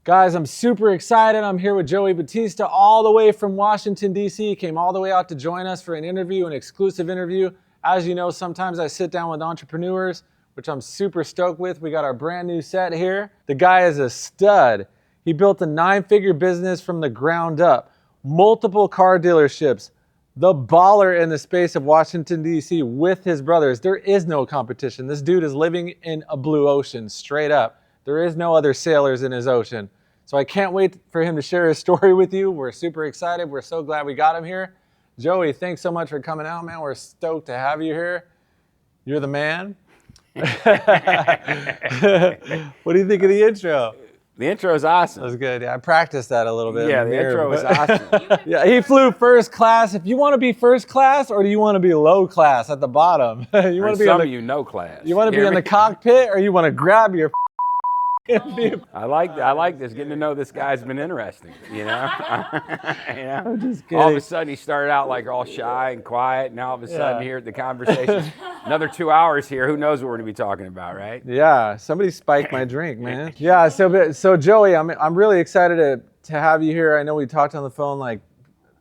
Guys, I'm super excited. I'm here with Joey Battista all the way from Washington, D.C. He came all the way out to join us for an interview, an exclusive interview. As you know, sometimes I sit down with entrepreneurs, which I'm super stoked with. We got our brand new set here. The guy is a stud. He built a 9-figure business from the ground up, multiple car dealerships, the baller in the space of Washington, D.C. with his brothers. There is no competition. This dude is living in a blue ocean, straight up. There is no other sailors in his ocean. So I can't wait for him to share his story with you. We're super excited. We're so glad we got him here. Joey, thanks so much for coming out, man. We're stoked to have you here. You're the man. What do you think of the intro? The intro is awesome. That was good. Yeah, I practiced that a little bit. Yeah, the intro was awesome. Yeah, he flew first class. If you want to be first class, or do you want to be low class at the bottom? You want to be some in of you no class. You want to be in the cockpit, or you want to grab your I like this. Getting to know this guy's been interesting, you know? I'm just kidding. All of a sudden he started out like all shy and quiet. Now all of a sudden here at the conversation, another 2 hours here. Who knows what we're going to be talking about, right? Yeah, somebody spiked my drink, man. Yeah, so Joey, I'm really excited to have you here. I know we talked on the phone like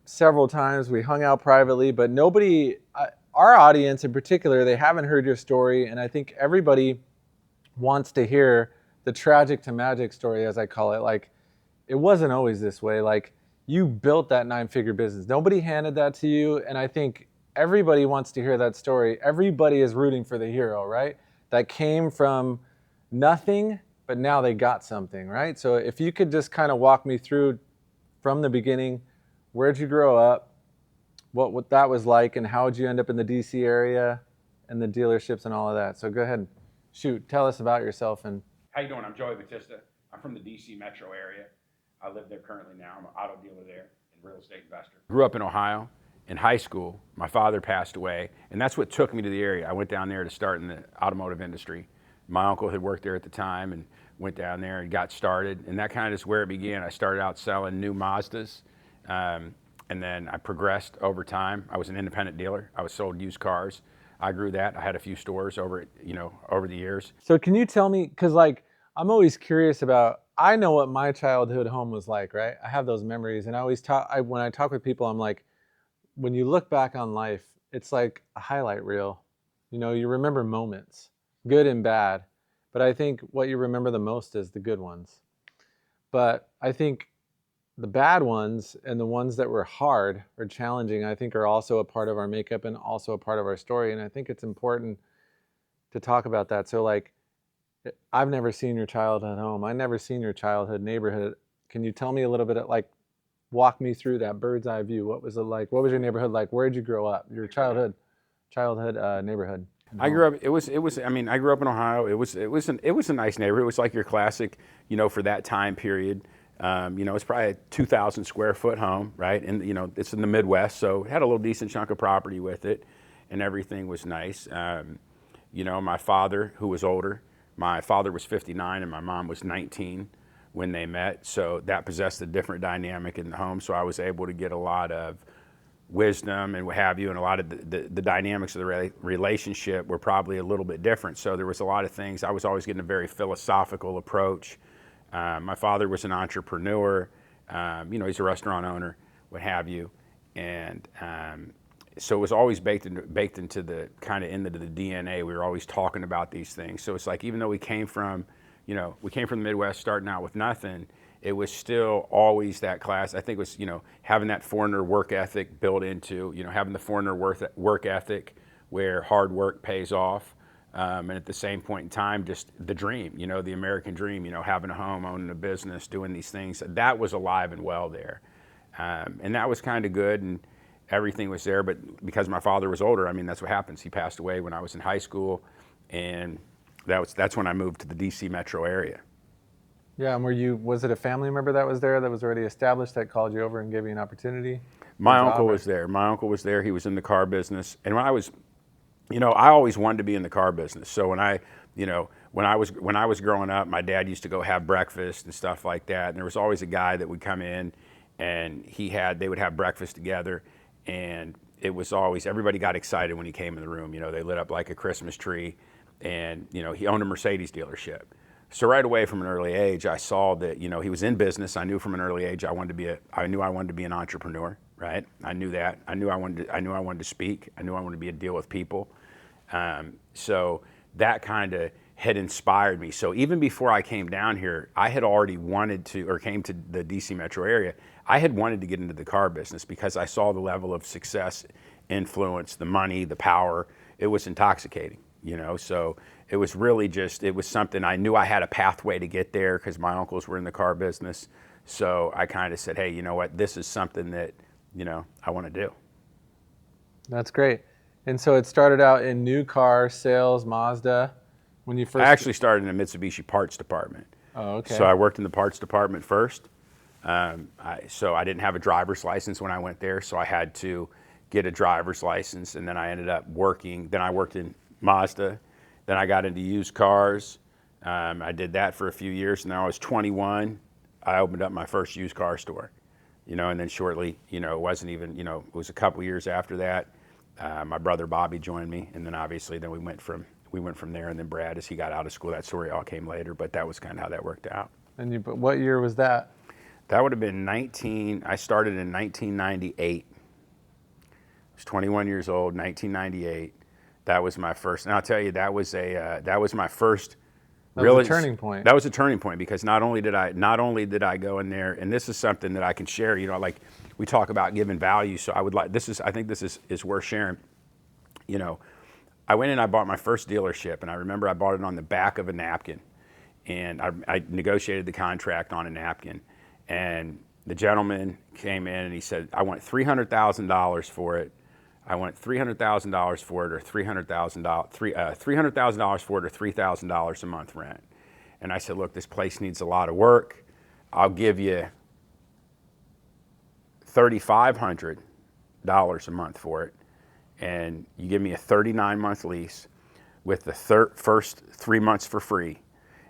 several times. We hung out privately, but nobody, our audience in particular, they haven't heard your story, and I think everybody wants to hear the tragic to magic story, as I call it. Like, it wasn't always this way. Like, you built that 9-figure business. Nobody handed that to you, and I think everybody wants to hear that story. Everybody is rooting for the hero, right? That came from nothing, but now they got something, right? So if you could just kind of walk me through from the beginning, where'd you grow up, what that was like, and how'd you end up in the DC area and the dealerships and all of that. So go ahead and shoot, tell us about yourself. And how you doing? I'm Joey Battista. I'm from the DC metro area. I live there currently now. I'm an auto dealer there and real estate investor. Grew up in Ohio. In high school, my father passed away, and that's what took me to the area. I went down there to start in the automotive industry. My uncle had worked there at the time and went down there and got started, and that kind of is where it began. I started out selling new Mazdas, and then I progressed over time. I was an independent dealer. I was sold used cars. I grew that. I had a few stores over the years. so can you tell me, because like I'm always curious about, I know what my childhood home was like, right? I have those memories, and I always talk, when I talk with people, I'm like, when you look back on life, it's like a highlight reel. You know, you remember moments, good and bad, but I think what you remember the most is the good ones. But I think the bad ones and the ones that were hard or challenging, I think are also a part of our makeup and also a part of our story. And I think it's important to talk about that. So like, I've never seen your childhood home. I've never seen your childhood neighborhood. Can you tell me a little bit of, like, walk me through that bird's eye view? What was it like? What was your neighborhood like? Where did you grow up? Your childhood neighborhood. I grew up. It was. I mean, I grew up in Ohio. It was a nice neighborhood. It was like your classic, for that time period. It's probably a 2,000 square foot home, right? And it's in the Midwest, so it had a little decent chunk of property with it, and everything was nice. My father, who was older, my father was 59 and my mom was 19 when they met, so that possessed a different dynamic in the home. So I was able to get a lot of wisdom and what have you, and a lot of the dynamics of the relationship were probably a little bit different. So there was a lot of things. I was always getting a very philosophical approach. My father was an entrepreneur. He's a restaurant owner, what have you, and so it was always baked into the kind of into the DNA. We were always talking about these things. So it's like, even though we came from the Midwest, starting out with nothing, it was still always that class. I think it was, having that foreigner work ethic built into, having the foreigner work ethic where hard work pays off. And at the same point in time, just the dream, the American dream, having a home, owning a business, doing these things, that was alive and well there. And that was kind of good, and everything was there. But because my father was older, I mean, that's what happens. He passed away when I was in high school, and that's when I moved to the DC metro area. Yeah, and was it a family member that was there that was already established that called you over and gave you an opportunity? My uncle was there. My uncle was there. He was in the car business. And when I was, I always wanted to be in the car business. So when I was growing up, my dad used to go have breakfast and stuff like that. And there was always a guy that would come in, and they would have breakfast together. And it was always, everybody got excited when he came in the room. They lit up like a Christmas tree. And, he owned a Mercedes dealership. So right away from an early age, I saw that, he was in business. I knew from an early age I knew I wanted to be an entrepreneur, right? I knew that. I knew I wanted to speak. I knew I wanted to be a deal with people. So that kind of had inspired me. So even before I came down here, I had already wanted to, or came to the DC metro area, I had wanted to get into the car business because I saw the level of success, influence, the money, the power. It was intoxicating, so it was really it was something I knew I had a pathway to get there because my uncles were in the car business. So I kind of said, hey, you know what, this is something that, I want to do. That's great. And so it started out in new car sales, Mazda, when you first... I actually started in the Mitsubishi parts department. Oh, okay. So I worked in the parts department first. So I didn't have a driver's license when I went there, so I had to get a driver's license, and then I ended up working. Then I worked in Mazda. Then I got into used cars. I did that for a few years, and then I was 21. I opened up my first used car store, and then shortly, it wasn't even, it was a couple years after that. My brother Bobby joined me, and then obviously then we went from there, and then Brad, as he got out of school, that story all came later, but that was kind of how that worked out. And but what year was that? That would have been I started in 1998. I was 21 years old, 1998. That was my first, and I'll tell you, that was my first. That was a turning point. That was a turning point because not only did I go in there, and this is something that I can share. Like we talk about giving value, so I think this is worth sharing. I went in, I bought my first dealership, and I remember I bought it on the back of a napkin, and I negotiated the contract on a napkin, and the gentleman came in and he said, I want $300,000 for it. I want $300,000 for it, or $300,000 for it, or $3,000 a month rent. And I said, look, this place needs a lot of work. I'll give you $3,500 a month for it, and you give me a 39-month lease with the first 3 months for free,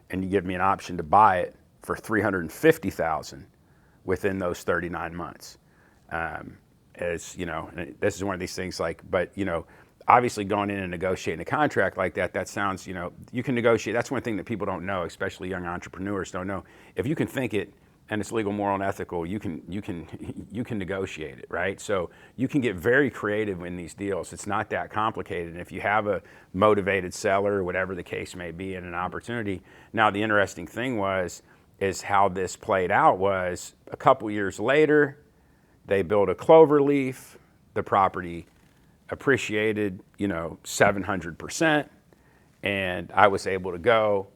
and you give me an option to buy it for $350,000 within those 39 months. As and this is one of these things but obviously going in and negotiating a contract like that sounds, you can negotiate. That's one thing that people don't know, especially young entrepreneurs don't know. If you can think it and it's legal, moral, and ethical, you can negotiate it, right? So you can get very creative in these deals. It's not that complicated. And if you have a motivated seller, whatever the case may be, and an opportunity. Now, the interesting thing is how this played out was a couple years later, they built a clover leaf. The property appreciated, 700%. And I was able to go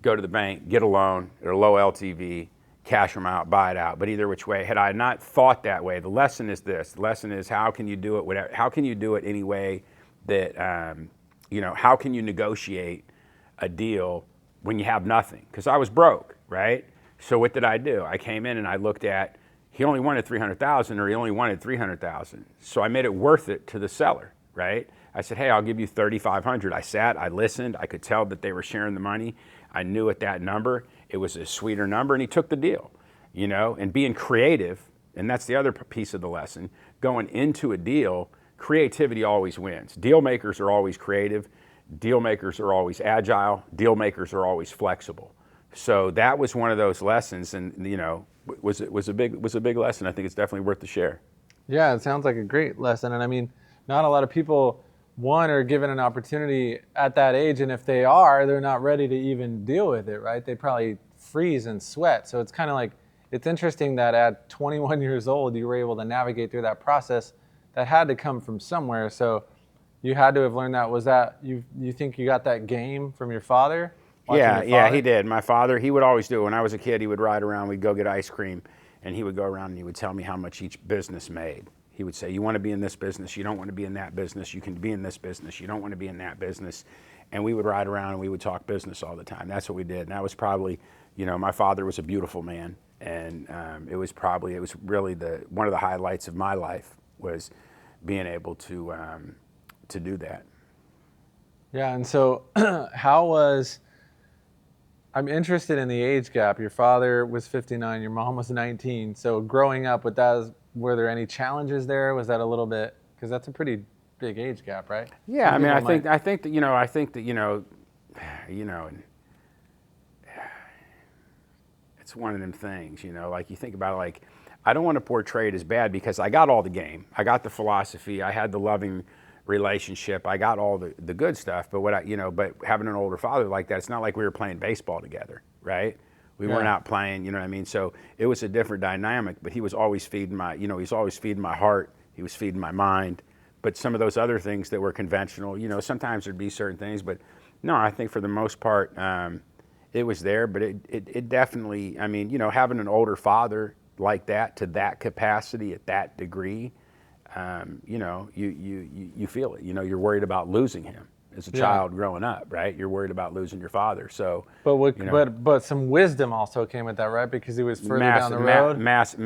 to the bank, get a loan at a low LTV, cash them out, buy it out. But either which way, had I not thought that way, the lesson is this. The lesson is how can you do it? How can you do it any way that, how can you negotiate a deal when you have nothing? Because I was broke, right? So what did I do? I came in and I looked at, he only wanted $300,000, or he only wanted $300,000. So I made it worth it to the seller, right? I said, hey, I'll give you $3,500. I sat, I listened, I could tell that they were sharing the money. I knew at that number, it was a sweeter number, and he took the deal, and being creative, and that's the other piece of the lesson, going into a deal, creativity always wins. Deal makers are always creative. Deal makers are always agile. Deal makers are always flexible. So that was one of those lessons, and was a big lesson. I think it's definitely worth the share. Yeah, it sounds like a great lesson. And I mean, not a lot of people, one, are given an opportunity at that age, and if they are, they're not ready to even deal with it, right? They probably freeze and sweat. So it's kind of like, it's interesting that at 21 years old, you were able to navigate through that process that had to come from somewhere. So you had to have learned that. Was that, you think you got that game from your father? Yeah, he did. My father, he would always do it. When I was a kid, he would ride around, we'd go get ice cream, and he would go around and he would tell me how much each business made. He would say, you want to be in this business, you don't want to be in that business, you can be in this business, you don't want to be in that business. And we would ride around and we would talk business all the time. That's what we did. And that was probably, my father was a beautiful man. And it was really one of the highlights of my life was being able to do that. Yeah, and so I'm interested in the age gap. Your father was 59, your mom was 19. So growing up with that, were there any challenges there? Was that a little bit, because that's a pretty big age gap, right? Yeah, I mean, I think that it's one of them things, you know, like you think about it, like, I don't want to portray it as bad because I got all the game. I got the philosophy. I had the loving relationship. I got all the good stuff. But but having an older father like that, it's not like we were playing baseball together, right? We weren't out playing, you know what I mean? So it was a different dynamic, but he was always feeding he's always feeding my heart. He was feeding my mind. But some of those other things that were conventional, sometimes there'd be certain things, but no, I think for the most part, it was there, but it definitely, having an older father like that to that capacity at that degree, you feel it. You're worried about losing him as a child growing up, right? You're worried about losing your father. So, but some wisdom also came with that, right? Because he was further down the road. Massive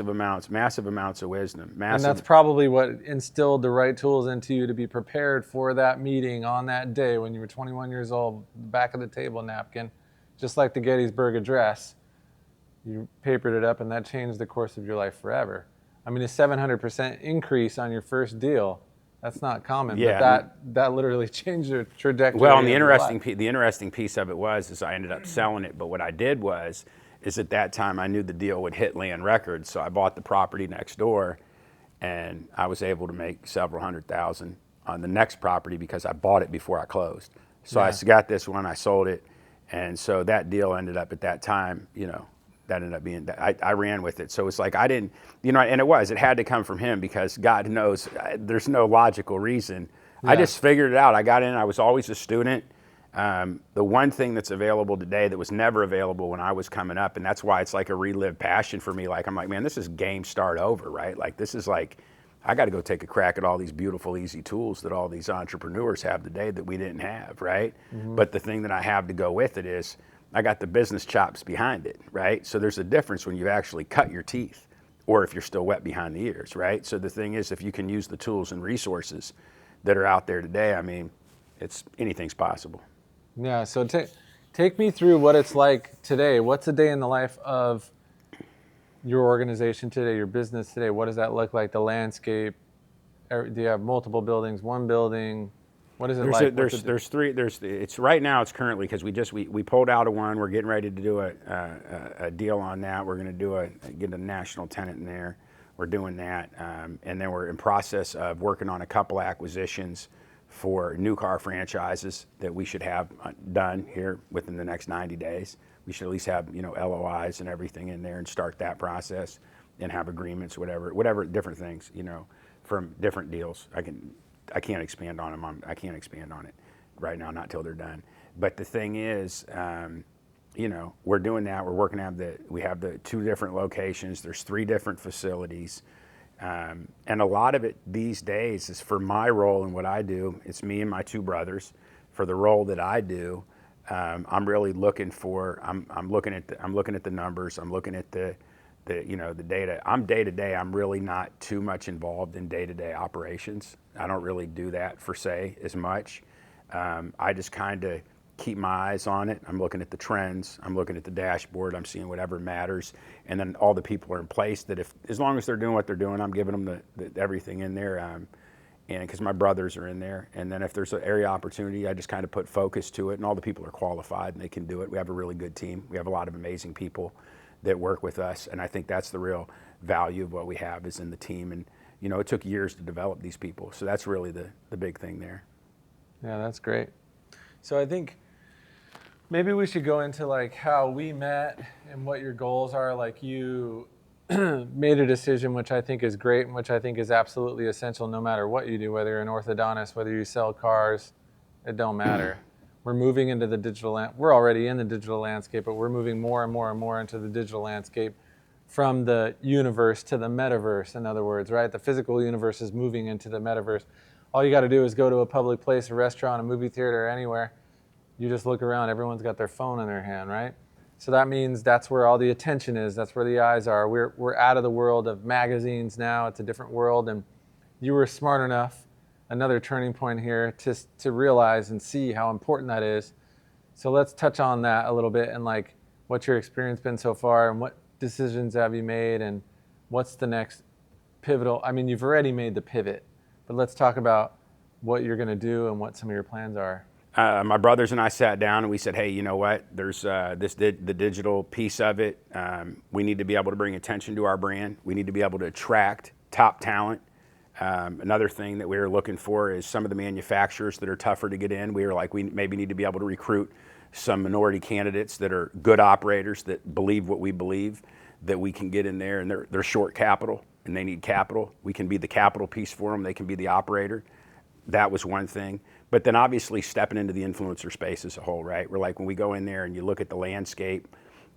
amounts of wisdom. And that's probably what instilled the right tools into you to be prepared for that meeting on that day when you were 21 years old, back of the table napkin, just like the Gettysburg Address. You papered it up, and that changed the course of your life forever. I mean, a 700% increase on your first deal, that's not common, but that literally changed the trajectory. Well, and the interesting piece of it is I ended up selling it, but what I did is at that time I knew the deal would hit land records, so I bought the property next door, and I was able to make several $100,000 on the next property because I bought it before I closed. So I got this one, I sold it, and so that deal ended up at that time, that ended up being, I ran with it. So it's like I didn't, and it had to come from him because God knows there's no logical reason. Yeah. I just figured it out. I got in, I was always a student. The one thing that's available today that was never available when I was coming up, and that's why it's like a relived passion for me. Like, I'm like, man, this is game start over, right? Like, this is like, I got to go take a crack at all these beautiful, easy tools that all these entrepreneurs have today that we didn't have, right? Mm-hmm. But the thing that I have to go with it is, I got the business chops behind it, right? So there's a difference when you actually cut your teeth or if you're still wet behind the ears, right? So the thing is, if you can use the tools and resources that are out there today, anything's possible. Yeah, so take me through what it's like today. What's a day in the life of your organization today, your business today? What does that look like, the landscape? Do you have multiple buildings, one building? What is it like? There's three. It's right now. It's currently because we pulled out of one. We're getting ready to do a deal on that. We're going to get a national tenant in there. We're doing that, and then we're in process of working on a couple acquisitions for new car franchises that we should have done here within the next 90 days. We should at least have LOIs and everything in there and start that process and have agreements, whatever different things from different deals. I can't expand on them. I can't expand on it right now, not till they're done. But the thing is, we're doing that. We're working we have the 2 different locations. There's 3 different facilities. And a lot of it these days is for my role and what I do. It's me and my 2 brothers. For the role that I do, I'm really looking for, I'm looking at the numbers. I'm looking at the data. I'm day to day. I'm really not too much involved in day-to-day operations. I don't really do that per se as much. I just kind of keep my eyes on it. I'm looking at the trends. I'm looking at the dashboard. I'm seeing whatever matters. And then all the people are in place that as long as they're doing what they're doing, I'm giving them the everything in there. And because my brothers are in there. And then if there's an area opportunity, I just kind of put focus to it. And all the people are qualified and they can do it. We have a really good team. We have a lot of amazing people that work with us, and I think that's the real value of what we have is in the team. And it took years to develop these people, so that's really the big thing there. Yeah, that's great. So I think maybe we should go into like how we met and what your goals are. Like you made a decision, which I think is great and which I think is absolutely essential no matter what you do, whether you're an orthodontist, whether you sell cars, it don't matter. We're moving into the digital we're already in the digital landscape, but we're moving more and more and more into the digital landscape from the universe to the metaverse, in other words, right? The physical universe is moving into the metaverse. All you got to do is go to a public place, a restaurant, a movie theater, anywhere. You just look around, everyone's got their phone in their hand, right? So that means that's where all the attention is, that's where the eyes are. We're out of the world of magazines now, it's a different world, and you were smart enough, another turning point here, to realize and see how important that is. So let's touch on that a little bit and like what's your experience been so far and what decisions have you made and what's the next pivotal, I mean, you've already made the pivot, but let's talk about what you're going to do and what some of your plans are. My brothers and I sat down and we said, hey, you know what? There's the digital piece of it. We need to be able to bring attention to our brand. We need to be able to attract top talent. Another thing that we were looking for is some of the manufacturers that are tougher to get in. We were like, we maybe need to be able to recruit some minority candidates that are good operators that believe what we believe, that we can get in there, and they're short capital and they need capital. We can be the capital piece for them. They can be the operator. That was one thing. But then obviously stepping into the influencer space as a whole, right? We're like, when we go in there and you look at the landscape,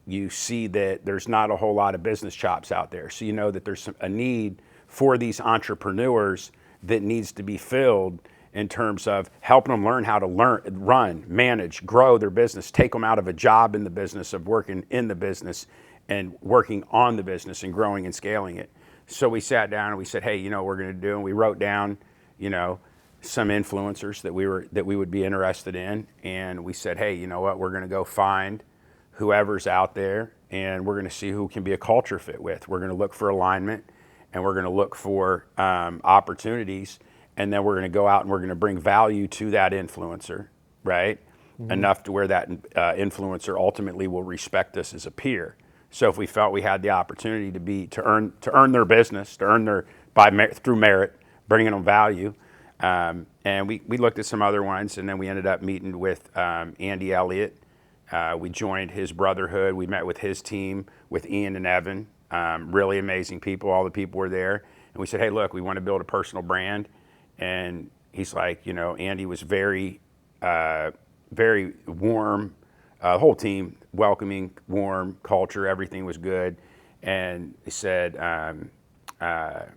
you see that there's not a whole lot of business chops out there. So you know that there's a need for these entrepreneurs that needs to be filled in terms of helping them learn how to run, manage, grow their business, take them out of a job in the business of working in the business and working on the business and growing and scaling it. So we sat down and we said, hey, you know what we're going to do? And we wrote down, you know, some influencers that we would be interested in. And we said, hey, you know what? We're going to go find whoever's out there and we're going to see who can be a culture fit with. We're going to look for alignment and we're going to look for opportunities. And then we're going to go out and we're going to bring value to that influencer, right? Mm-hmm. Enough to where that influencer ultimately will respect us as a peer. So if we felt we had the opportunity to earn their business, to earn their through merit, bringing them value, and we looked at some other ones, and then we ended up meeting with Andy Elliott. We joined his brotherhood. We met with his team, with Ian and Evan. Really amazing people. All the people were there, and we said, hey, look, we want to build a personal brand. And he's like, you know, Andy was very, very warm. The whole team, welcoming, warm culture, everything was good. And he said, and I'm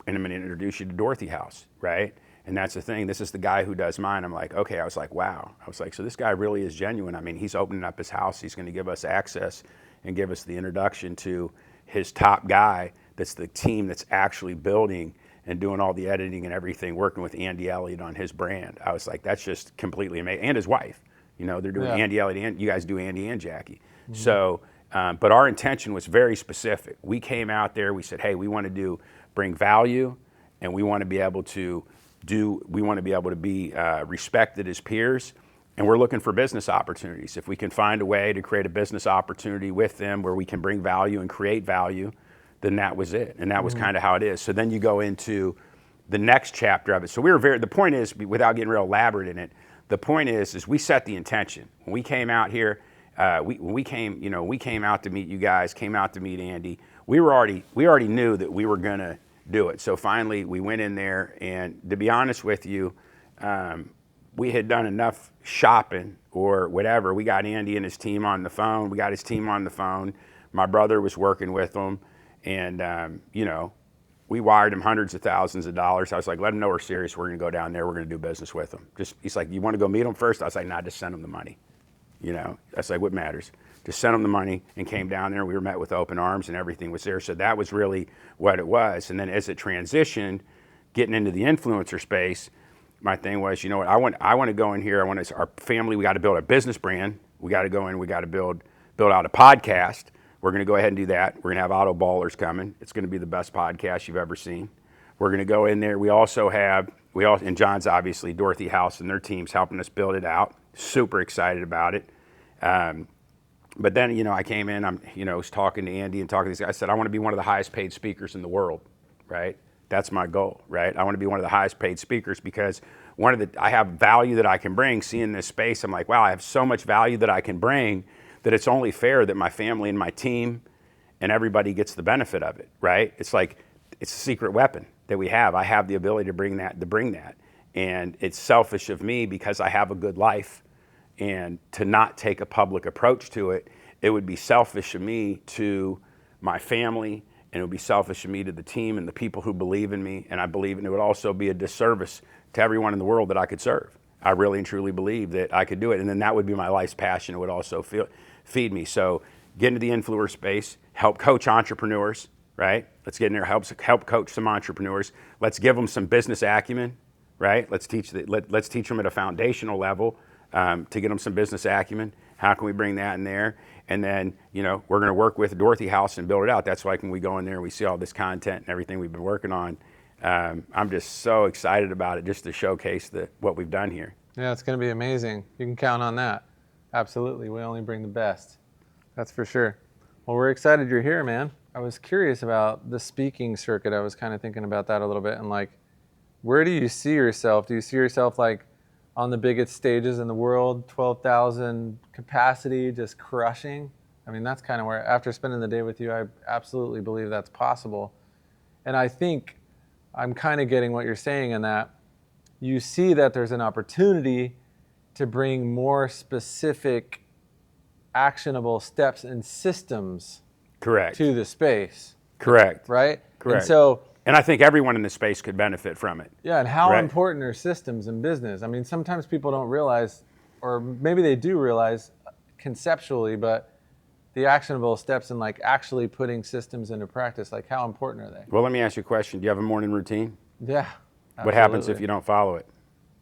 going to introduce you to Dorothy House, right? And that's the thing. This is the guy who does mine. I'm like, okay. I was like, wow. I was like, so this guy really is genuine. I mean, he's opening up his house. He's going to give us access and give us the introduction to his top guy. That's the team that's actually building and doing all the editing and everything, working with Andy Elliott on his brand. I was like, that's just completely amazing. And his wife, you know, they're doing Andy Elliott, and you guys do Andy and Jackie. Mm-hmm. So, but our intention was very specific. We came out there, we said, hey, we want to bring value, and we want to be able to be respected as peers, and we're looking for business opportunities. If we can find a way to create a business opportunity with them where we can bring value and create value, then that was it. And that was kind of how it is. So then you go into the next chapter of it. So the point is, without getting real elaborate in it, the point is we set the intention. When we came out here, we came out to meet you guys, came out to meet Andy. We already knew that we were gonna do it. So finally we went in there, and to be honest with you, we had done enough shopping or whatever. We got Andy and his team on the phone. We got his team on the phone. My brother was working with them. And, you know, we wired him hundreds of thousands of dollars. I was like, let him know we're serious. We're going to go down there. We're going to do business with him. He's like, you want to go meet him first? I was like, nah, just send him the money. You know, that's like, what matters? Just sent him the money and came down there. We were met with open arms and everything was there. So that was really what it was. And then as it transitioned, getting into the influencer space, my thing was, you know what, I want to go in here. Our family, we got to build a business brand. We got to go in, we got to build out a podcast. We're going to go ahead and do that. We're going to have Auto Ballers coming. It's going to be the best podcast you've ever seen. We're going to go in there. And John's obviously, Dorothy House and their team's helping us build it out. Super excited about it. But then, you know, I came in, was talking to Andy and talking to these guys. I said, I want to be one of the highest paid speakers in the world, right? That's my goal, right? I want to be one of the highest paid speakers because I have value that I can bring. Seeing this space, I'm like, wow, I have so much value that I can bring that it's only fair that my family and my team and everybody gets the benefit of it, right? It's like, it's a secret weapon that we have. I have the ability to bring that. And it's selfish of me because I have a good life, and to not take a public approach to it, it would be selfish of me to my family, and it would be selfish of me to the team and the people who believe in me. And I believe, and it would also be a disservice to everyone in the world that I could serve. I really and truly believe that I could do it. And then that would be my life's passion. It would also feed me. So get into the influencer space, help coach entrepreneurs, right? Let's get in there, help coach some entrepreneurs. Let's give them some business acumen, right? Let's teach them at a foundational level to get them some business acumen. How can we bring that in there? And then, you know, we're going to work with Dorothy House and build it out. That's why when we go in there and we see all this content and everything we've been working on, I'm just so excited about it, just to showcase what we've done here. Yeah, it's going to be amazing. You can count on that. Absolutely. We only bring the best. That's for sure. Well, we're excited you're here, man. I was curious about the speaking circuit. I was kind of thinking about that a little bit, and like, where do you see yourself? Do you see yourself like on the biggest stages in the world, 12,000 capacity, just crushing? I mean, that's kind of where, after spending the day with you, I absolutely believe that's possible. And I think I'm kind of getting what you're saying in that you see that there's an opportunity to bring more specific, actionable steps and systems Correct. to the space, Correct. right? Correct. And so, and I think everyone in the space could benefit from it. yeah, and how Right. important are systems in business? I mean, sometimes people don't realize, or maybe they do realize conceptually, but the actionable steps and like actually putting systems into practice, like how important are they? Well, let me ask you a question. Do you have a morning routine? Yeah. What happens absolutely. if you don't follow it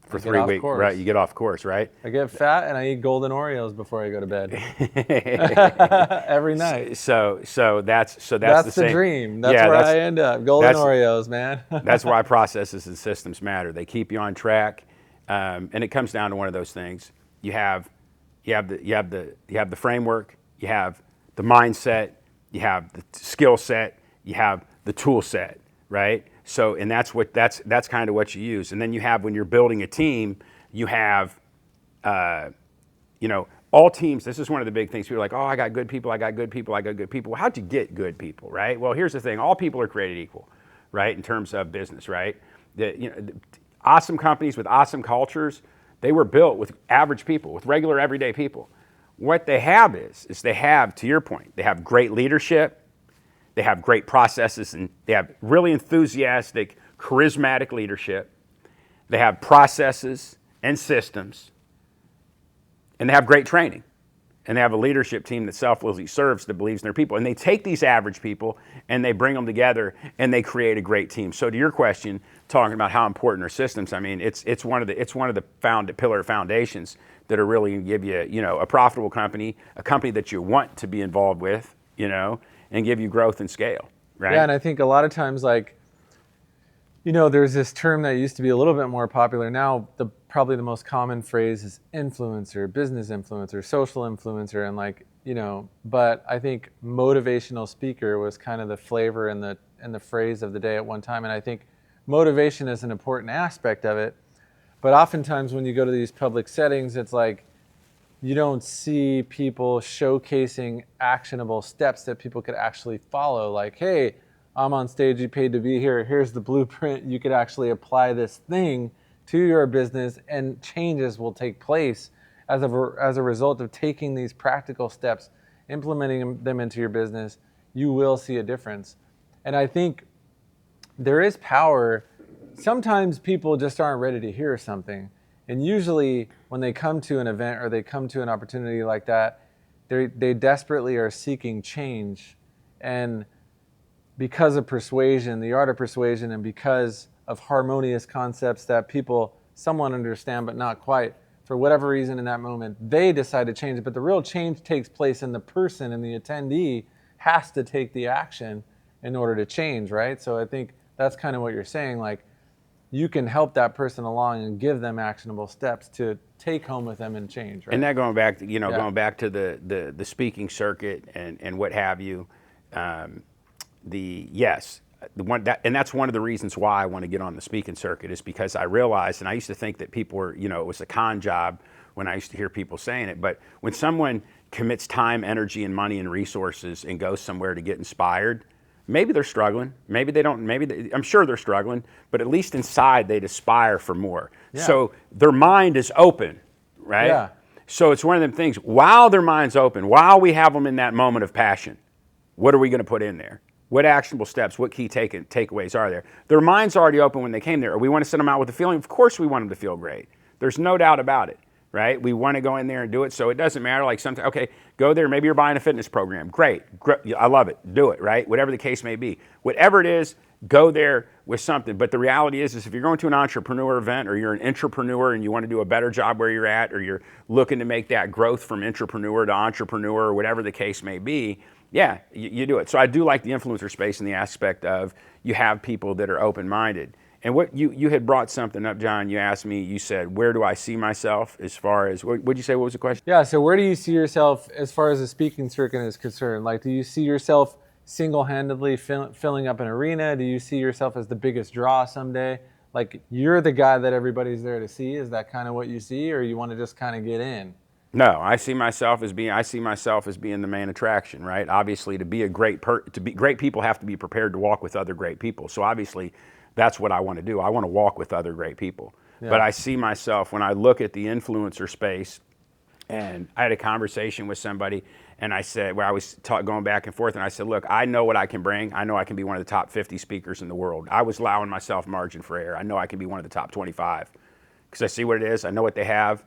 for I get 3 off weeks? course. Right, you get off course, right? I get fat and I eat golden Oreos before I go to bed. Every night. So that's That's the the same dream. That's Yeah, where I end up. Golden that's- Oreos, man. That's why processes and systems matter. They keep you on track, and it comes down to one of those things. You have the framework, you have the mindset, you have the skill set, you have the tool set, right? So, and that's kind of what you use. And then you have, when you're building a team, you have, all teams. This is one of the big things. People are like, oh, I got good people, I got good people, I got good people. Well, how'd you get good people, right? Well, here's the thing. All people are created equal, right, in terms of business, right? The awesome companies with awesome cultures, they were built with average people, with regular everyday people. What they have is they have, to your point, they have great leadership, they have great processes, and they have really enthusiastic, charismatic leadership. They have processes and systems, and they have great training. And they have a leadership team that selflessly serves, that believes in their people. And they take these average people and they bring them together and they create a great team. So to your question, talking about how important are systems, I mean, it's one of the pillar foundations that are really going to give you, a profitable company, a company that you want to be involved with, and give you growth and scale, right? Yeah, and I think a lot of times, like, there's this term that used to be a little bit more popular. Now, probably the most common phrase is influencer, business influencer, social influencer, and but I think motivational speaker was kind of the flavor and the phrase of the day at one time. And I think motivation is an important aspect of it. But oftentimes when you go to these public settings, it's like you don't see people showcasing actionable steps that people could actually follow. Like, hey, I'm on stage, you paid to be here, here's the blueprint, you could actually apply this thing to your business and changes will take place as a result of taking these practical steps, implementing them into your business. You will see a difference. And I think there is power. Sometimes people just aren't ready to hear something. And usually when they come to an event or they come to an opportunity like that, they desperately are seeking change. And because of persuasion, the art of persuasion, and because of harmonious concepts that people somewhat understand but not quite, for whatever reason in that moment, they decide to change it. But the real change takes place in the person, and the attendee has to take the action in order to change, right? So I think that's kind of what you're saying. Like, you can help that person along and give them actionable steps to take home with them and change, right? And that going back to, going back to the speaking circuit and what have you, and that's one of the reasons why I want to get on the speaking circuit, is because I realized, and I used to think that people were, it was a con job when I used to hear people saying it, but when someone commits time, energy, and money and resources and goes somewhere to get inspired, maybe they're struggling, maybe they don't, I'm sure they're struggling, but at least inside they'd aspire for more. Yeah. So their mind is open, right? Yeah. So it's one of them things, while their mind's open, while we have them in that moment of passion, what are we going to put in there? What actionable steps, what key takeaways are there? Their mind's already open when they came there. Or we want to send them out with a feeling? Of course we want them to feel great. There's no doubt about it, right? We want to go in there and do it, so it doesn't matter. Like sometimes, okay, go there. Maybe you're buying a fitness program. Great. I love it. Do it, right? Whatever the case may be. Whatever it is, go there with something. But the reality is if you're going to an entrepreneur event, or you're an intrapreneur and you want to do a better job where you're at, or you're looking to make that growth from intrapreneur to entrepreneur, or whatever the case may be, you do it. So I do like the influencer space in the aspect of you have people that are open-minded. And what you had brought something up, John. You asked me, you said, where do I see myself as far as, what'd you say, what was the question? Yeah, so where do you see yourself as far as the speaking circuit is concerned? Like, do you see yourself single-handedly filling up an arena? Do you see yourself as the biggest draw someday? Like, you're the guy that everybody's there to see. Is that kind of what you see, or you want to just kind of get in? No, I see myself as being the main attraction, right? Obviously, to be great people have to be prepared to walk with other great people. So obviously, that's what I want to do. I want to walk with other great people. Yeah. But I see myself when I look at the influencer space, and I had a conversation with somebody, and I said, where I was going back and forth, and I said, look, I know what I can bring. I know I can be one of the top 50 speakers in the world. I was allowing myself margin for error. I know I can be one of the top 25 because I see what it is. I know what they have.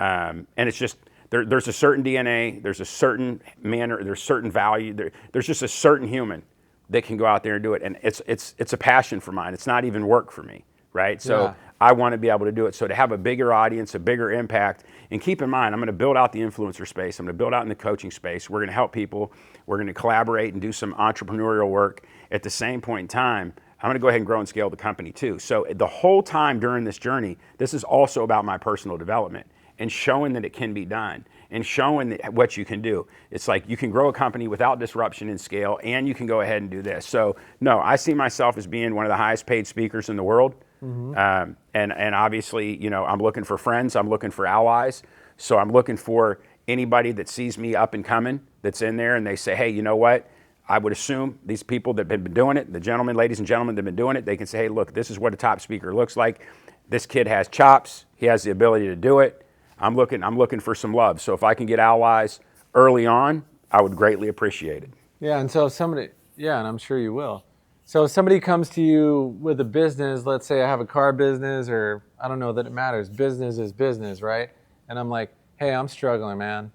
And it's just, there's a certain DNA, there's a certain manner, there's certain value, there's just a certain human that can go out there and do it. And it's a passion for mine. It's not even work for me, right? So yeah. I want to be able to do it. So to have a bigger audience, a bigger impact, and keep in mind, I'm going to build out the influencer space. I'm going to build out in the coaching space. We're going to help people. We're going to collaborate and do some entrepreneurial work. At the same point in time, I'm going to go ahead and grow and scale the company too. So the whole time during this journey, this is also about my personal development and showing that it can be done and showing what you can do. It's like you can grow a company without disruption in scale, and you can go ahead and do this. So no, I see myself as being one of the highest paid speakers in the world. Mm-hmm. And obviously, you know, I'm looking for friends, I'm looking for allies. So I'm looking for anybody that sees me up and coming that's in there and they say, hey, you know what? I would assume these people that have been doing it, the gentlemen, ladies and gentlemen that have been doing it, they can say, hey, look, this is what a top speaker looks like. This kid has chops. He has the ability to do it. I'm looking for some love. So if I can get allies early on, I would greatly appreciate it. Yeah, and so if somebody, yeah, and I'm sure you will. So if somebody comes to you with a business, let's say I have a car business, or I don't know that it matters. Business is business, right? And I'm like, hey, I'm struggling, man.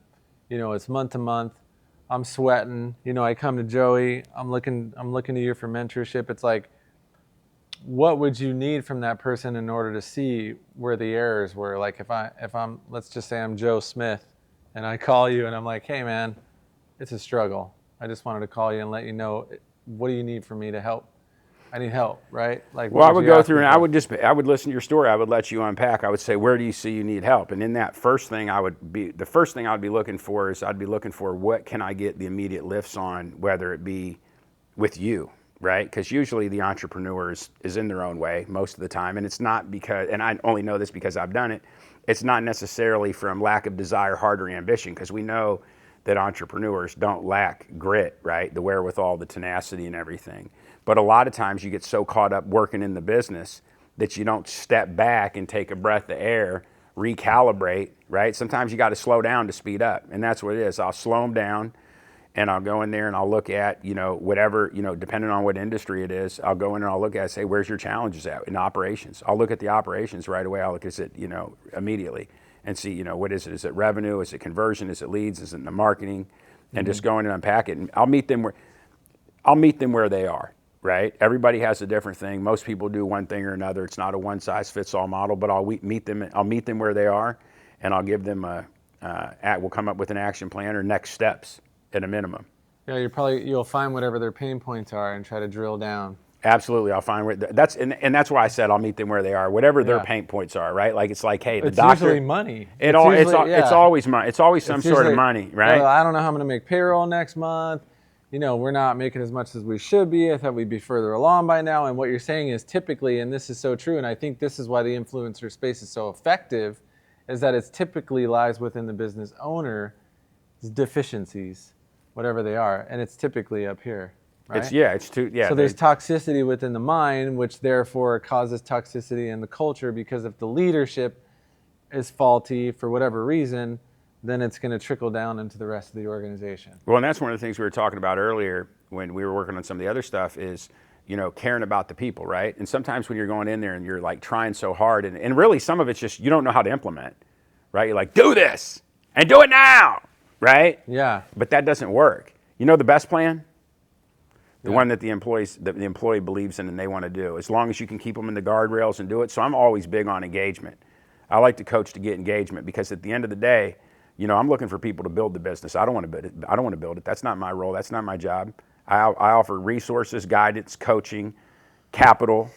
You know, it's month to month. I'm sweating. You know, I come to Joey. I'm looking to you for mentorship. It's like, what would you need from that person in order to see where the errors were? Like if I'm, let's just say I'm Joe Smith, and I call you and I'm like, hey man, it's a struggle. I just wanted to call you and let you know, what do you need from me to help? I need help, right? Like, well, I would go through and I would listen to your story. I would let you unpack. I would say, where do you see you need help? And in that the first thing I would be looking for is what can I get the immediate lifts on, whether it be with you, right? Because usually the entrepreneur is in their own way most of the time. And it's not because, and I only know this because I've done it, it's not necessarily from lack of desire, heart, or ambition, because we know that entrepreneurs don't lack grit, right? The wherewithal, the tenacity and everything. But a lot of times you get so caught up working in the business that you don't step back and take a breath of air, recalibrate, right? Sometimes you got to slow down to speed up. And that's what it is. I'll slow them down and I'll go in there and I'll look at, you know, whatever, you know, depending on what industry it is, I'll go in and I'll look at it, say, where's your challenges at in operations? I'll look at the operations right away. I'll look at it, you know, immediately and see, you know, what is it? Is it revenue? Is it conversion? Is it leads? Is it in the marketing? And just go in and unpack it. And I'll meet them where they are, right? Everybody has a different thing. Most people do one thing or another. It's not a one size fits all model, but I'll meet them where they are, and I'll give them we'll come up with an action plan or next steps at a minimum. Yeah, you'll find whatever their pain points are and try to drill down. Absolutely, I'll find where that's why I said I'll meet them where they are, whatever their pain points are, right? Like it's like, hey, the doctor. It's usually money. It's always money. It's always some sort of money, right? Well, I don't know how I'm going to make payroll next month. You know, we're not making as much as we should be. I thought we'd be further along by now. And what you're saying is typically, and this is so true, and I think this is why the influencer space is so effective, is that it's typically lies within the business owner's deficiencies, whatever they are, and it's typically up here. Right? So there's toxicity within the mind, which therefore causes toxicity in the culture, because if the leadership is faulty for whatever reason, then it's going to trickle down into the rest of the organization. Well, and that's one of the things we were talking about earlier when we were working on some of the other stuff is, you know, caring about the people, right? And sometimes when you're going in there and you're like trying so hard, and really some of it's just you don't know how to implement, right? You're like, do this and do it now, right? Yeah. But that doesn't work. You know the best plan? The one that the employee believes in and they want to do, as long as you can keep them in the guardrails and do it. So I'm always big on engagement. I like to coach to get engagement, because at the end of the day, you know, I'm looking for people to build the business. I don't want to build it. That's not my role. That's not my job. I offer resources, guidance, coaching, capital,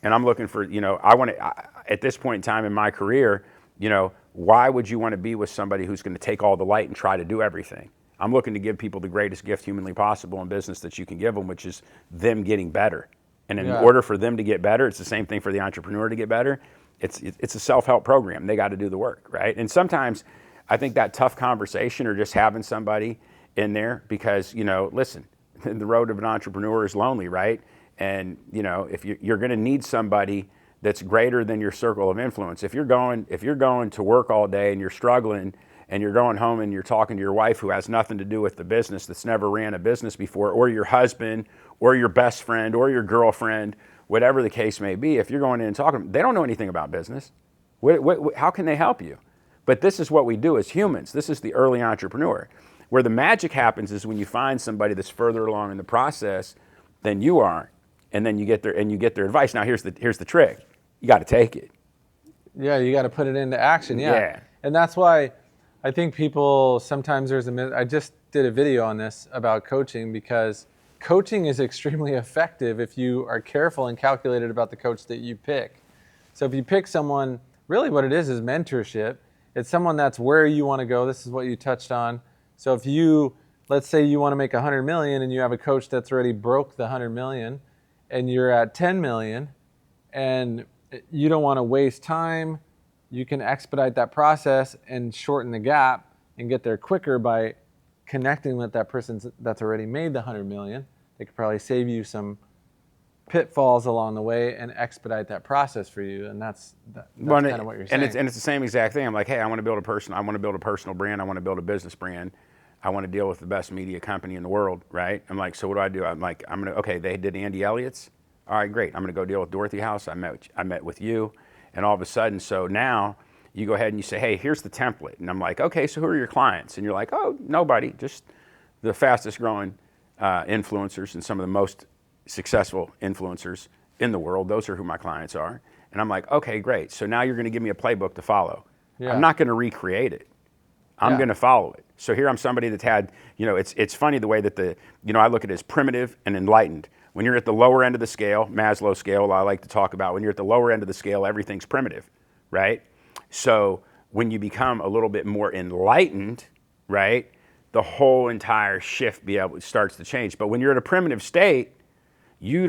and I'm looking for, I want to, at this point in time in my career, why would you want to be with somebody who's going to take all the light and try to do everything? I'm looking to give people the greatest gift humanly possible in business that you can give them, which is them getting better. And in order for them to get better, it's the same thing for the entrepreneur to get better. It's a self-help program. They got to do the work, right? And sometimes I think that tough conversation or just having somebody in there because, listen, the road of an entrepreneur is lonely, right? And, if you're going to need somebody that's greater than your circle of influence. If you're going to work all day and you're struggling and you're going home and you're talking to your wife who has nothing to do with the business, that's never ran a business before, or your husband or your best friend or your girlfriend, whatever the case may be, if you're going in and talking, they don't know anything about business. How can they help you? But this is what we do as humans. This is the early entrepreneur. Where the magic happens is when you find somebody that's further along in the process than you are, and then you get their advice. Now here's the trick. You got to take it. Yeah, you got to put it into action. Yeah. And that's why I think people sometimes I just did a video on this about coaching because coaching is extremely effective if you are careful and calculated about the coach that you pick. So if you pick someone, really what it is mentorship. It's someone that's where you want to go. This is what you touched on. So if let's say you want to make 100 million and you have a coach that's already broke the 100 million and you're at 10 million and you don't want to waste time, you can expedite that process and shorten the gap and get there quicker by connecting with that person that's already made the 100 million. They could probably save you some pitfalls along the way and expedite that process for you. And that's kind of what you're saying. And it's the same exact thing. I'm like, hey, I want to build a personal brand. I want to build a business brand. I want to deal with the best media company in the world, right? I'm like, so what do I do? I'm like, okay, they did Andy Elliott's. All right, great. I'm going to go deal with Dorothy House. I met with you. And all of a sudden, so now you go ahead and you say, hey, here's the template. And I'm like, okay, so who are your clients? And you're like, oh, nobody, just the fastest growing influencers and some of the most successful influencers in the world. Those are who my clients are. And I'm like, okay, great. So now you're going to give me a playbook to follow. Yeah. I'm not going to recreate it. I'm going to follow it. So here I'm somebody that's had, it's funny the way that I look at it as primitive and enlightened. When you're at the lower end of the scale, Maslow's scale, I like to talk about, when you're at the lower end of the scale, everything's primitive, right? So when you become a little bit more enlightened, right, the whole entire shift starts to change. But when you're at a primitive state, you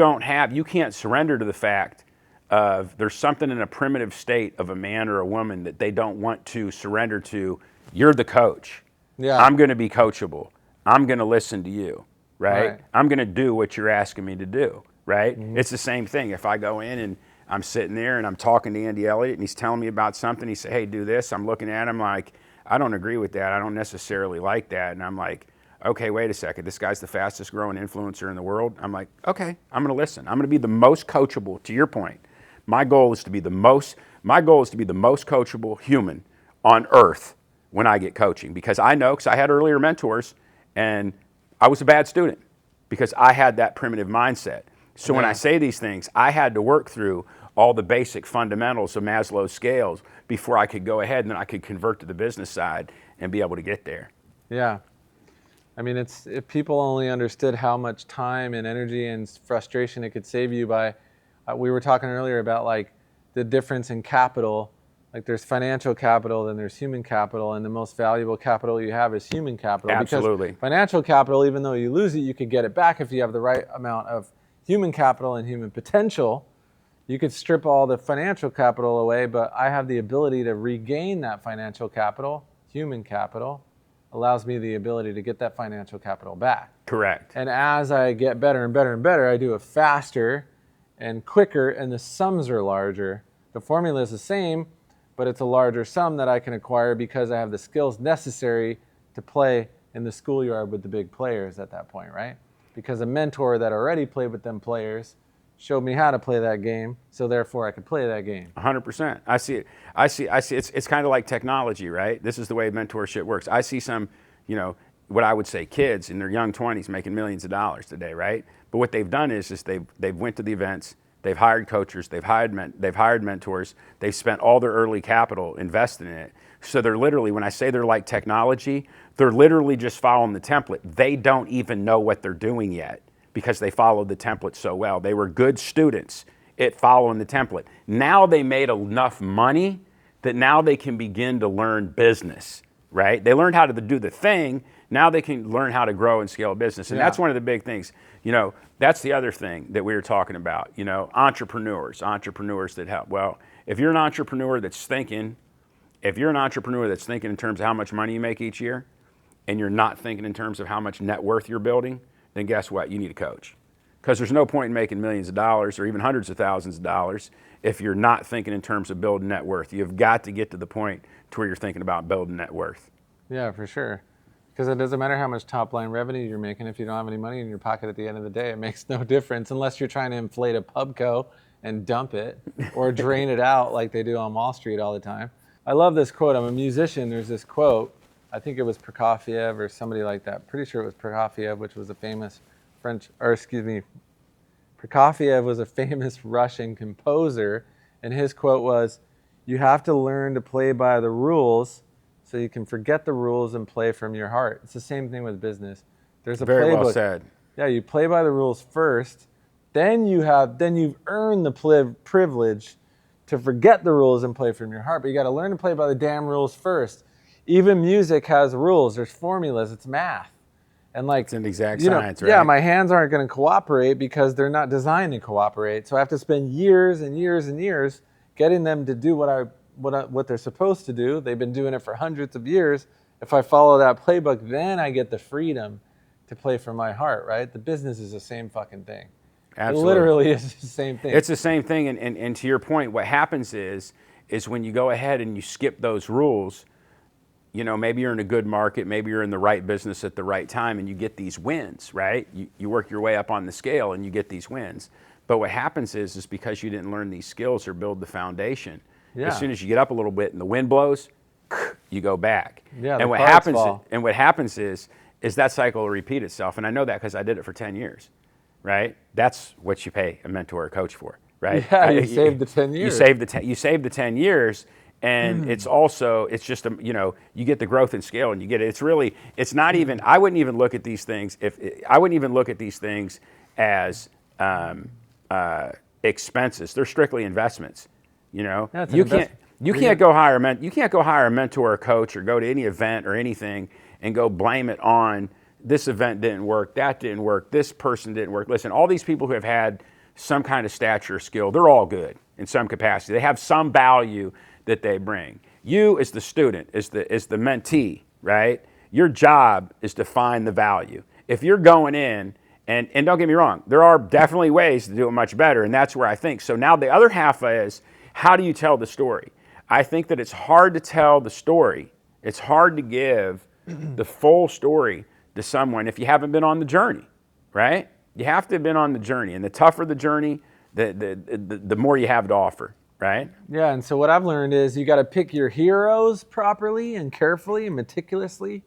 can't surrender to the fact of there's something in a primitive state of a man or a woman that they don't want to surrender to. You're the coach. Yeah. I'm going to be coachable. I'm going to listen to you, right? I'm going to do what you're asking me to do, right? Mm-hmm. It's the same thing. If I go in and I'm sitting there and I'm talking to Andy Elliott and he's telling me about something, he said, hey, do this. I'm looking at him like, I don't agree with that. I don't necessarily like that. And I'm like, okay, wait a second. This guy's the fastest growing influencer in the world. I'm like, okay, I'm going to listen. I'm going to be the most coachable, to your point. My goal is to be the most coachable human on earth when I get coaching, because I know, because I had earlier mentors and I was a bad student because I had that primitive mindset. So when I say these things, I had to work through all the basic fundamentals of Maslow's scales before I could go ahead and then I could convert to the business side and be able to get there. Yeah. I mean, if people only understood how much time and energy and frustration it could save you by, we were talking earlier about like the difference in capital. Like there's financial capital, then there's human capital, and the most valuable capital you have is human capital. Absolutely. Because financial capital, even though you lose it, you could get it back if you have the right amount of human capital and human potential. You could strip all the financial capital away, but I have the ability to regain that financial capital. Human capital allows me the ability to get that financial capital back. Correct. And as I get better and better and better, I do it faster and quicker, and the sums are larger. The formula is the same, but it's a larger sum that I can acquire because I have the skills necessary to play in the schoolyard with the big players at that point, right? Because a mentor that already played with them players showed me how to play that game, so therefore I could play that game. 100%. I see it. It's kind of like technology, right? This is the way mentorship works. I see some, what I would say kids in their young 20s making millions of dollars today, right? But what they've done is they've went to the events, they've hired coaches, they've hired mentors, they've spent all their early capital invested in it. So they're literally, when I say they're like technology, they're literally just following the template. They don't even know what they're doing yet because they followed the template so well. They were good students it following the template. Now they made enough money that now they can begin to learn business, right? They learned how to do the thing. Now they can learn how to grow and scale a business. And that's one of the big things. That's the other thing that we were talking about, entrepreneurs that help. Well, if you're an entrepreneur that's thinking in terms of how much money you make each year, and you're not thinking in terms of how much net worth you're building, then guess what? You need a coach. Because there's no point in making millions of dollars or even hundreds of thousands of dollars if you're not thinking in terms of building net worth. You've got to get to the point to where you're thinking about building net worth. Yeah, for sure. Because it doesn't matter how much top line revenue you're making if you don't have any money in your pocket at the end of the day. It makes no difference unless you're trying to inflate a Pubco and dump it or drain it out like they do on Wall Street all the time. I love this quote. I'm a musician. There's this quote. I think it was Prokofiev or somebody like that. Pretty sure it was Prokofiev, which was a famous Prokofiev was a famous Russian composer. And his quote was, "You have to learn to play by the rules so you can forget the rules and play from your heart." It's the same thing with business. There's a Very playbook. well said. Yeah, you play by the rules first, then you've earned the privilege to forget the rules and play from your heart. But you got to learn to play by the damn rules first. Even music has rules. There's formulas. It's math. And It's an exact science, right? Yeah, my hands aren't going to cooperate because they're not designed to cooperate. So I have to spend years and years and years getting them to do what they're supposed to do. They've been doing it for hundreds of years. If I follow that playbook, then I get the freedom to play from my heart, right? The business is the same fucking thing. Absolutely. It literally is the same thing. It's the same thing, and to your point, what happens is when you go ahead and you skip those rules, maybe you're in a good market, maybe you're in the right business at the right time, and you get these wins, right? You work your way up on the scale and you get these wins. But what happens is because you didn't learn these skills or build the foundation, as soon as you get up a little bit and the wind blows, you go back. Yeah, and what happens is that cycle will repeat itself. And I know that because I did it for 10 years, right? That's what you pay a mentor or coach for, right? Yeah, you saved the 10 years. You saved the 10 years. And it's just, you get the growth and scale and you get it. It's not even, I wouldn't even look at these things as expenses. They're strictly investments. You can't go hire a mentor or coach or go to any event or anything and go blame it on this event didn't work, that didn't work, this person didn't work. Listen, all these people who have had some kind of stature or skill, they're all good in some capacity. They have some value that they bring. You as the student, as the mentee, right? Your job is to find the value. If you're going in, and don't get me wrong, there are definitely ways to do it much better, and that's where I think. So now the other half is, how do you tell the story? I think that it's hard to tell the story. It's hard to give the full story to someone if you haven't been on the journey, right? You have to have been on the journey, and the tougher the journey, the more you have to offer. Right? Yeah, and so what I've learned is you got to pick your heroes properly and carefully and meticulously,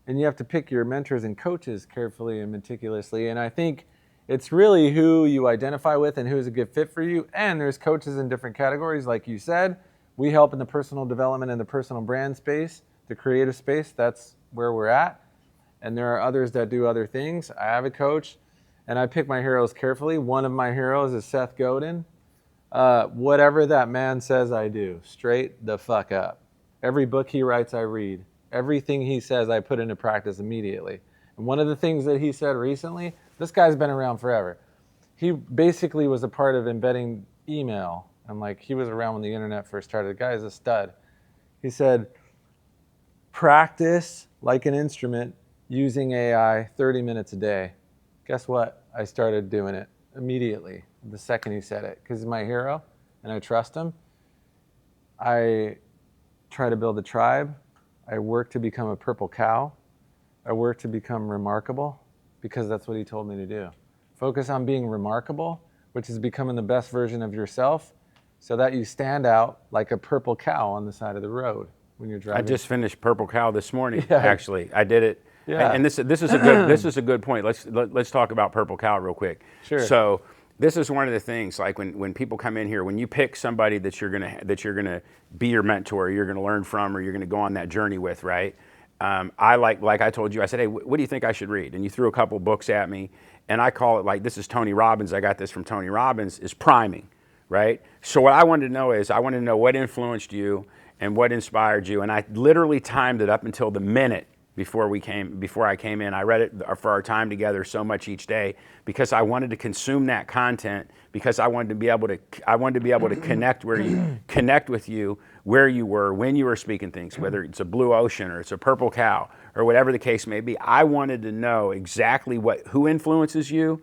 and you have to pick your mentors and coaches carefully and meticulously. And I think it's really who you identify with and who's a good fit for you. And there's coaches in different categories, like you said. We help in the personal development and the personal brand space, the creative space. That's where we're at. And there are others that do other things. I have a coach, and I pick my heroes carefully. One of my heroes is Seth Godin. Whatever that man says, I do. Straight the fuck up. Every book he writes, I read. Everything he says, I put into practice immediately. And one of the things that he said recently, this guy's been around forever. He basically was a part of embedding email. And he was around when the internet first started. The guy's a stud. He said, practice like an instrument using AI 30 minutes a day. Guess what? I started doing it immediately. The second he said it, because he's my hero and I trust him. I try to build a tribe. I work to become a purple cow. I work to become remarkable because that's what he told me to do. Focus on being remarkable, which is becoming the best version of yourself so that you stand out like a purple cow on the side of the road when you're driving. I just finished Purple Cow this morning, Yeah. actually. I did it. Yeah. And this is a good point. Let's talk about Purple Cow real quick. Sure. So this is one of the things, like when people come in here, when you pick somebody that you're gonna be your mentor, you're gonna learn from, or you're gonna go on that journey with, right? I like I told you, I said, hey, what do you think I should read? And you threw a couple books at me, and I call it, like, this is Tony Robbins. I got this from Tony Robbins, is priming, right? So what I wanted to know is, I wanted to know what influenced you and what inspired you. And I literally timed it up until the minute before I came in. I read it for our time together so much each day because I wanted to consume that content, because I wanted to be able to connect with you where you were when you were speaking things, whether it's a blue ocean or it's a purple cow or whatever the case may be. I wanted to know exactly who influences you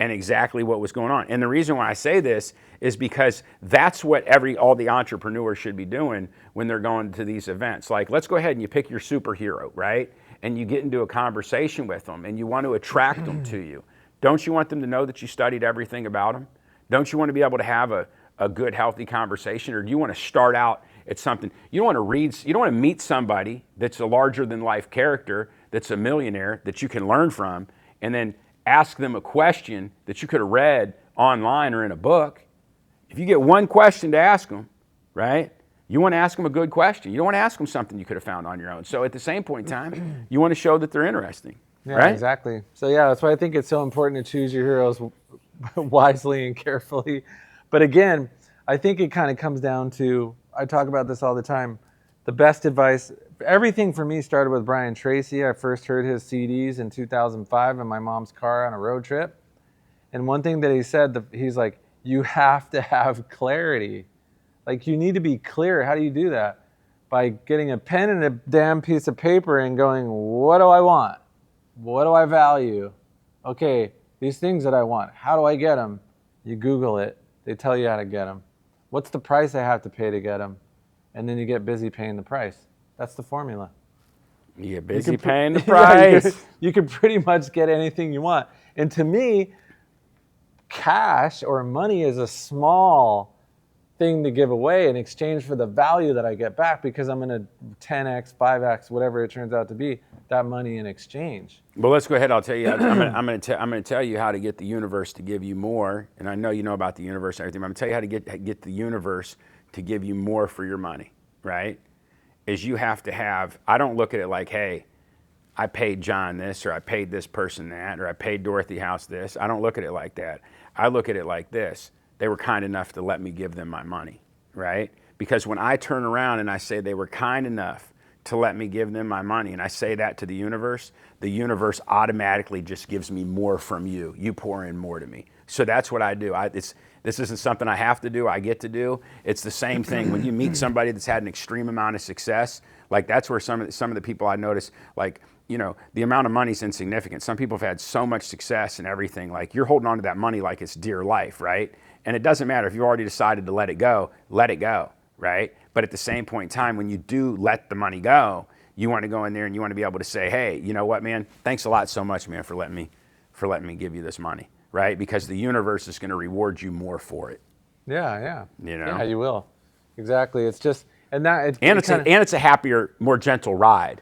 and exactly what was going on. And the reason why I say this is because that's what all the entrepreneurs should be doing when they're going to these events. Like, let's go ahead and you pick your superhero, right? And you get into a conversation with them and you want to attract them to you. Don't you want them to know that you studied everything about them? Don't you want to be able to have a good, healthy conversation? Or do you want to start out at something? You don't want to meet somebody that's a larger than life character, that's a millionaire, that you can learn from, and then ask them a question that you could have read online or in a book. If you get one question to ask them, right, you want to ask them a good question. You don't want to ask them something you could have found on your own. So at the same point in time, you want to show that they're interesting. Yeah, right? Exactly. So yeah, that's why I think it's so important to choose your heroes wisely and carefully. But again, I think it kind of comes down to, I talk about this all the time, the best advice. Everything for me started with Brian Tracy. I first heard his CDs in 2005 in my mom's car on a road trip. And one thing that he said, he's like, you have to have clarity. Like, you need to be clear. How do you do that? By getting a pen and a damn piece of paper and going, what do I want? What do I value? Okay, these things that I want, how do I get them? You Google it. They tell you how to get them. What's the price I have to pay to get them? And then you get busy paying the price. That's the formula. You get busy paying the price. Yeah, you can pretty much get anything you want. And to me, cash or money is a small thing to give away in exchange for the value that I get back, because I'm going to 10x, 5x, whatever it turns out to be, that money in exchange. Well, let's go ahead. I'll tell you. I'm going to tell you how to get the universe to give you more. And I know you know about the universe and everything, but I'm going to tell you how to get the universe to give you more for your money, right? Is you have to have, I don't look at it like, hey, I paid John this, or I paid this person that, or I paid Dorothy House this. I don't look at it like that. I look at it like this. They were kind enough to let me give them my money, right? Because when I turn around and I say they were kind enough to let me give them my money, and I say that to the universe automatically just gives me more from you. You pour in more to me. So that's what I do. This isn't something I have to do, I get to do. It's the same thing. When you meet somebody that's had an extreme amount of success, like that's where some of the people I notice, like, you know, the amount of money is insignificant. Some people have had so much success and everything, like you're holding on to that money like it's dear life, right? And it doesn't matter if you've already decided to let it go, right? But at the same point in time, when you do let the money go, you want to go in there and you want to be able to say, hey, you know what, man, thanks a lot so much, man, for letting me give you this money, right? Because the universe is going to reward you more for it. Yeah. You know? Yeah, you will. Exactly. It's just, and it's a happier, more gentle ride,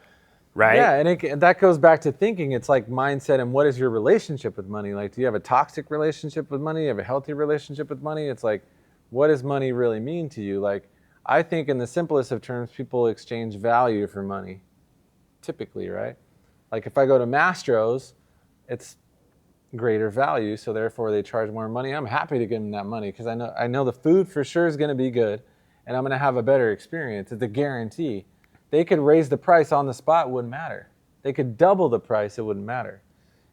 right? Yeah, and that goes back to thinking. It's like mindset, and what is your relationship with money? Like, do you have a toxic relationship with money? Do you have a healthy relationship with money? It's like, what does money really mean to you? Like, I think in the simplest of terms, people exchange value for money, typically, right? Like if I go to Mastro's, it's greater value, so therefore they charge more money. I'm happy to give them that money because I know the food for sure is going to be good, and I'm going to have a better experience. It's a guarantee. They could raise the price on the spot, it wouldn't matter. They could double the price, it wouldn't matter.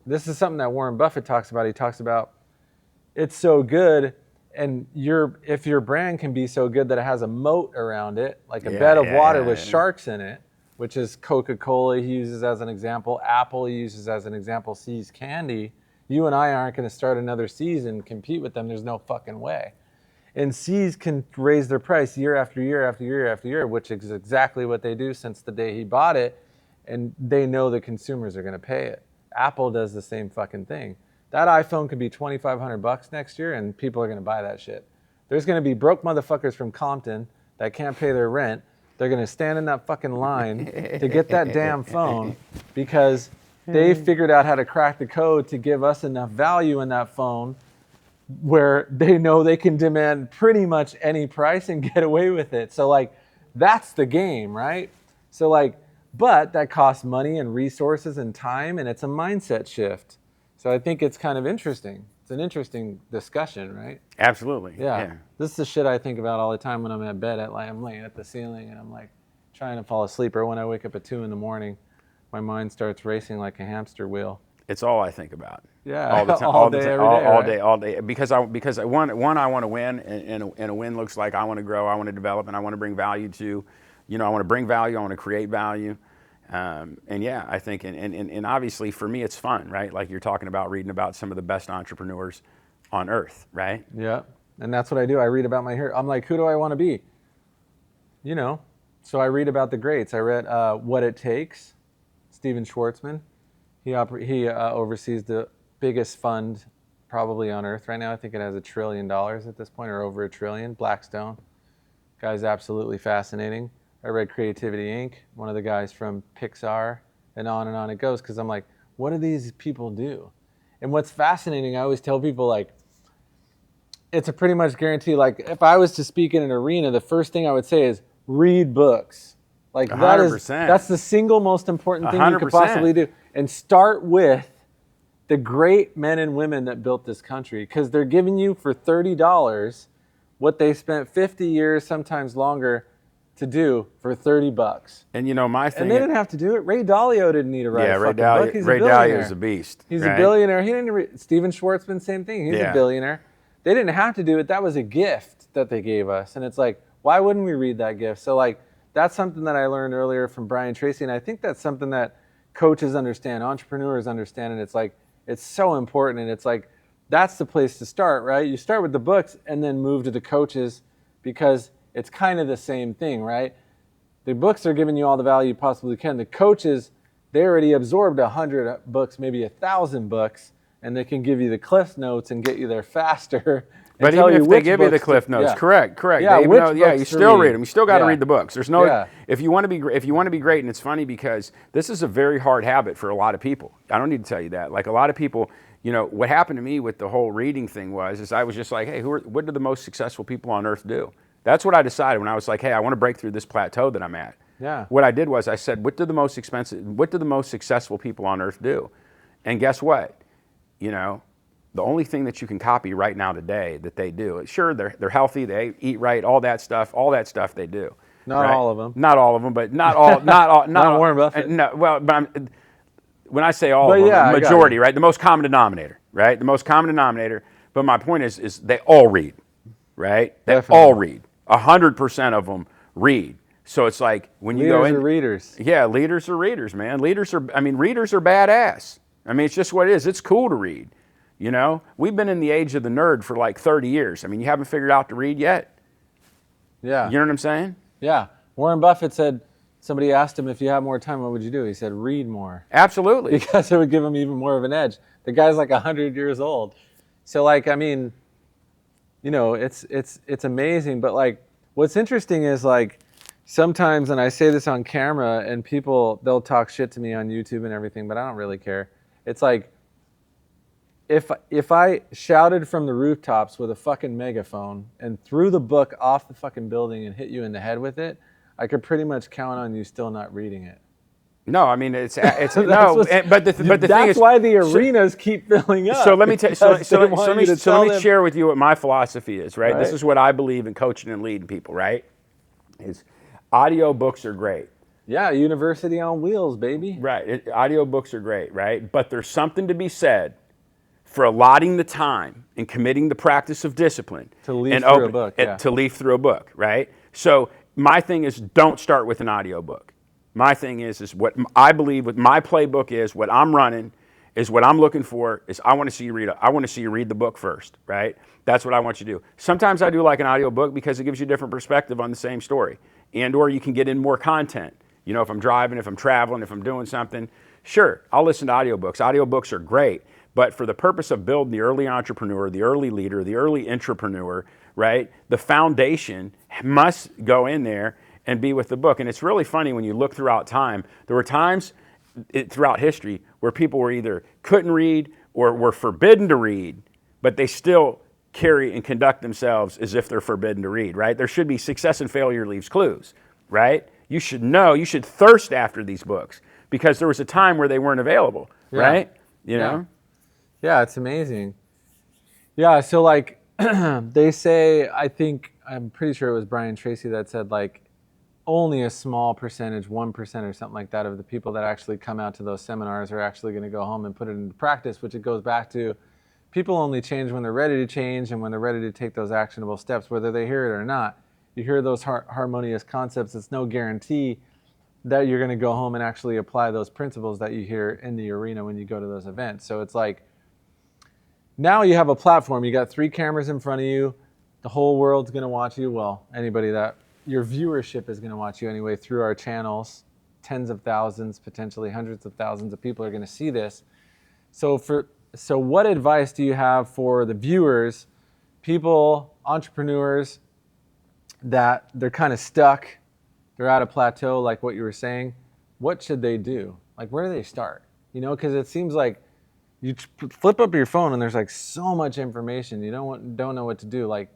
This is something that Warren Buffett talks about. He talks about it's so good, and if your brand can be so good that it has a moat around it, like a bed of water with sharks in it, which is Coca-Cola he uses as an example, Apple he uses as an example, See's Candy. You and I aren't going to start another See's and compete with them. There's no fucking way. And See's can raise their price year after year after year after year, which is exactly what they do since the day he bought it, and they know the consumers are going to pay it. Apple does the same fucking thing. That iPhone could be $2,500 next year, and people are going to buy that shit. There's going to be broke motherfuckers from Compton that can't pay their rent. They're going to stand in that fucking line to get that damn phone because they figured out how to crack the code to give us enough value in that phone where they know they can demand pretty much any price and get away with it. So like, that's the game, right? So like, But that costs money and resources and time, and it's a mindset shift. So I think it's kind of interesting. It's an interesting discussion, right? Absolutely. Yeah. This is the shit I think about all the time when I'm at bed. I'm laying at the ceiling and I'm like trying to fall asleep. Or when I wake up at 2 in the morning, my mind starts racing like a hamster wheel. It's all I think about. Yeah, all the time, all day, every day, all day. Because I want to win, and a win looks like I want to grow, I want to develop, and I want to bring value to, I want to bring value, I want to create value, and yeah, I think, and obviously for me it's fun, right? Like you're talking about reading about some of the best entrepreneurs on earth, right? Yeah, and that's what I do. I read about my hero. I'm like, who do I want to be? So I read about the greats. I read What It Takes, Steven Schwartzman. He oversees the biggest fund probably on earth right now. I think it has $1 trillion at this point, or over $1 trillion. Blackstone. Guy's absolutely fascinating. I read Creativity Inc., one of the guys from Pixar, and on it goes, because I'm like, what do these people do? And what's fascinating, I always tell people, like, it's a pretty much guarantee. Like, if I was to speak in an arena, the first thing I would say is read books. Like, 100%. That's the single most important thing you could 100%. possibly do. And start with the great men and women that built this country, because they're giving you for $30 what they spent 50 years, sometimes longer, to do for $30. And my thing. And they didn't have to do it. Ray Dalio didn't need to write a fucking book. He's Ray a billionaire. Dalio is a beast. He's right? a billionaire. He didn't. Steven Schwartzman, same thing. He's a billionaire. They didn't have to do it. That was a gift that they gave us. And it's like, why wouldn't we read that gift? So like, that's something that I learned earlier from Brian Tracy, and I think that's something that coaches understand, entrepreneurs understand, and it's like, it's so important, and it's like, that's the place to start, right? You start with the books and then move to the coaches, because it's kind of the same thing, right? The books are giving you all the value you possibly can. The coaches, they already absorbed 100 books, maybe 1,000 books, and they can give you the cliff notes and get you there faster. But even if they give you the cliff notes, correct. Yeah, you still read them. You still got to read the books. There's no if you want to be great, and it's funny because this is a very hard habit for a lot of people. I don't need to tell you that. Like a lot of people, what happened to me with the whole reading thing is I was just like, hey, what do the most successful people on earth do? That's what I decided when I was like, hey, I want to break through this plateau that I'm at. Yeah. What I did was I said, what do the most successful people on earth do? And guess what? The only thing that you can copy right now today that they do, sure, they're healthy, they eat right, all that stuff they do. Not all of them. Not all of them, but not all. Not Warren Buffett. No, well, but when I say all of them, majority, right? The most common denominator, right? The most common denominator. But my point is they all read, right? They Definitely. all read. 100% of them read. So it's like when you go in. Leaders are readers. Yeah, leaders are readers, man. Readers are badass. I mean, it's just what it is. It's cool to read. We've been in the age of the nerd for like 30 years. I mean, you haven't figured out to read yet? Yeah. You know what I'm saying? Yeah. Warren Buffett said, somebody asked him, if you had more time, what would you do? He said, read more. Absolutely. Because it would give him even more of an edge. The guy's like 100 years old. So like, I mean, it's amazing. But like, what's interesting is like, sometimes, and I say this on camera, and people, they'll talk shit to me on YouTube and everything, but I don't really care. It's like, if I shouted from the rooftops with a fucking megaphone and threw the book off the fucking building and hit you in the head with it, I could pretty much count on you still not reading it. No, I mean it's no, but the thing is, that's why the arenas keep filling up. So let me let me share with you what my philosophy is. Right, this is what I believe in coaching and leading people. Right, is audio books are great. Yeah, university on wheels, baby. Right, audio books are great. Right, but there's something to be said for allotting the time and committing the practice of discipline to leaf through a book. Yeah. To leaf through a book, right? So my thing is, don't start with an audio book. My thing is what I believe with my playbook is what I'm running is what I'm looking for is I want to see you read the book first, right? That's what I want you to do. Sometimes I do like an audio book because it gives you a different perspective on the same story, or you can get in more content. If I'm driving, if I'm traveling, if I'm doing something, sure, I'll listen to audiobooks. Audiobooks are great. But for the purpose of building the early entrepreneur, the early leader, the early intrapreneur, right, the foundation must go in there and be with the book. And it's really funny when you look throughout time, there were times throughout history where people were either couldn't read or were forbidden to read, but they still carry and conduct themselves as if they're forbidden to read, right? There should be success and failure leaves clues, right? You should know, you should thirst after these books because there was a time where they weren't available, right? You know? Yeah, it's amazing. Yeah, so like they say, I'm pretty sure it was Brian Tracy that said like only a small percentage, 1% or something like that, of the people that actually come out to those seminars are actually going to go home and put it into practice, which it goes back to people only change when they're ready to change and when they're ready to take those actionable steps, whether they hear it or not. You hear those harmonious concepts, it's no guarantee that you're going to go home and actually apply those principles that you hear in the arena when you go to those events. So it's like, now you have a platform. You got 3 cameras in front of you. The whole world's going to watch you. Well, anybody that your viewership is going to watch you anyway through our channels. Tens of thousands, potentially hundreds of thousands of people are going to see this. So what advice do you have for the viewers, people, entrepreneurs, that they're kind of stuck, they're at a plateau like what you were saying? What should they do? Like, where do they start? You know, because it seems like you flip up your phone and there's like so much information. You don't know what to do. Like,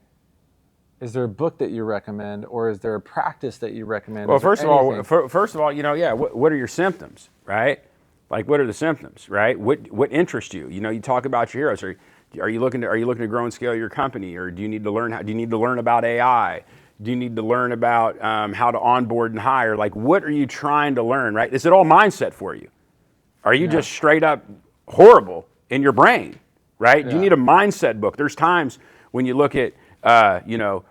is there a book that you recommend, or is there a practice that you recommend? Well, first of all, you know, what are your symptoms, right? Like, what are the symptoms, right? What interests you? You know, you talk about your heroes. Are you looking to grow and scale your company, or do you need to learn about AI? Do you need to learn about how to onboard and hire? Like, what are you trying to learn, right? Is it all mindset for you? Are you just straight up horrible in your brain, right? Do you need a mindset book? There's times when you look at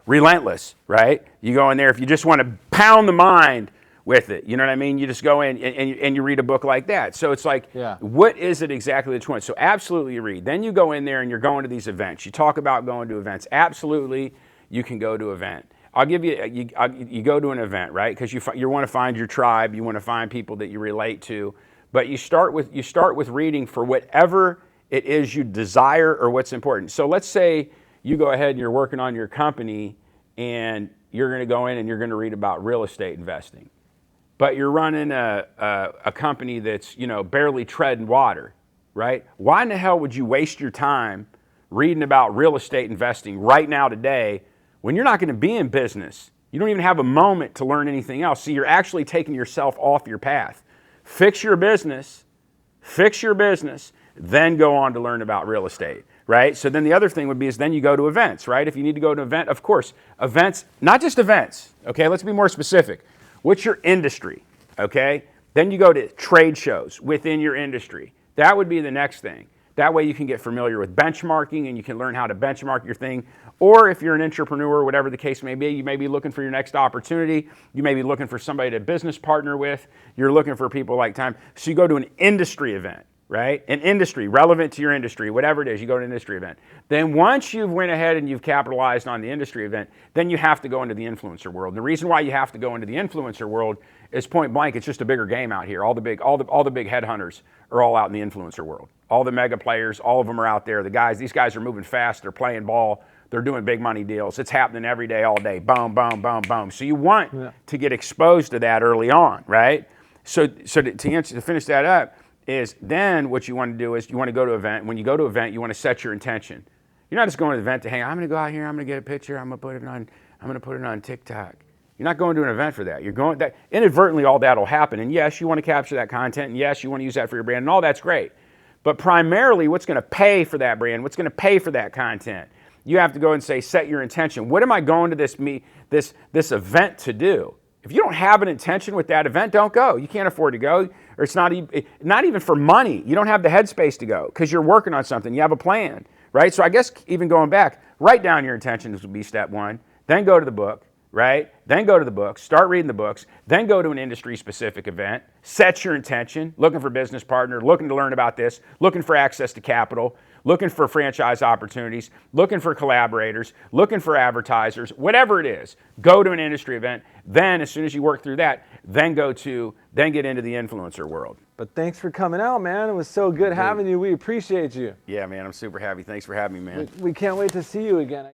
Relentless, right? You go in there, if you just want to pound the mind with it, you know what I mean? You just go in and you read a book like that. So it's like, what is it exactly that you want? So absolutely you read. Then you go in there and you're going to these events. You talk about going to events. Absolutely, you can go to an event. I'll give you, you go to an event, right? Because you want to find your tribe. You want to find people that you relate to. But you start with reading for whatever it is you desire or what's important. So let's say you go ahead and you're working on your company and you're going to go in and you're going to read about real estate investing. But you're running a company that's, you know, barely treading water, right? Why in the hell would you waste your time reading about real estate investing right now today when you're not going to be in business? You don't even have a moment to learn anything else. So you're actually taking yourself off your path. Fix your business, then go on to learn about real estate, right? So then the other thing would be is then you go to events, right? If you need to go to an event, of course, events, not just events, okay? Let's be more specific. What's your industry, okay? Then you go to trade shows within your industry. That would be the next thing. That way you can get familiar with benchmarking and you can learn how to benchmark your thing. Or if you're an entrepreneur, whatever the case may be, you may be looking for your next opportunity. You may be looking for somebody to business partner with. You're looking for people like time. So you go to an industry event, right? An industry relevant to your industry, whatever it is, you go to an industry event. Then once you've went ahead and you've capitalized on the industry event, then you have to go into the influencer world. And the reason why you have to go into the influencer world is point blank, it's just a bigger game out here. All the big headhunters are all out in the influencer world. All the mega players, all of them are out there. These guys are moving fast, they're playing ball, they're doing big money deals. It's happening every day, all day. Boom, boom, boom, boom. So you want to get exposed to that early on, right? So to finish that up, is then what you want to do is you want to go to an event. When you go to an event, you want to set your intention. You're not just going to the event to hang out. I'm going to go out here, I'm going to get a picture, I'm going to put it on TikTok. You're not going to an event for that. You're going that inadvertently all that'll happen. And yes, you want to capture that content, and yes, you want to use that for your brand, and all that's great. But primarily, what's going to pay for that brand? What's going to pay for that content? You have to go and say, set your intention. What am I going to this event to do? If you don't have an intention with that event, don't go. You can't afford to go, or it's not even for money. You don't have the headspace to go because you're working on something. You have a plan, right? So I guess even going back, write down your intentions would be step one. Then go to the book, right? Then go to the books, start reading the books, then go to an industry-specific event, set your intention, looking for business partner, looking to learn about this, looking for access to capital, looking for franchise opportunities, looking for collaborators, looking for advertisers, whatever it is, go to an industry event. Then as soon as you work through that, then get into the influencer world. But thanks for coming out, man. It was so good having you. We appreciate you. Yeah, man, I'm super happy. Thanks for having me, man. We can't wait to see you again.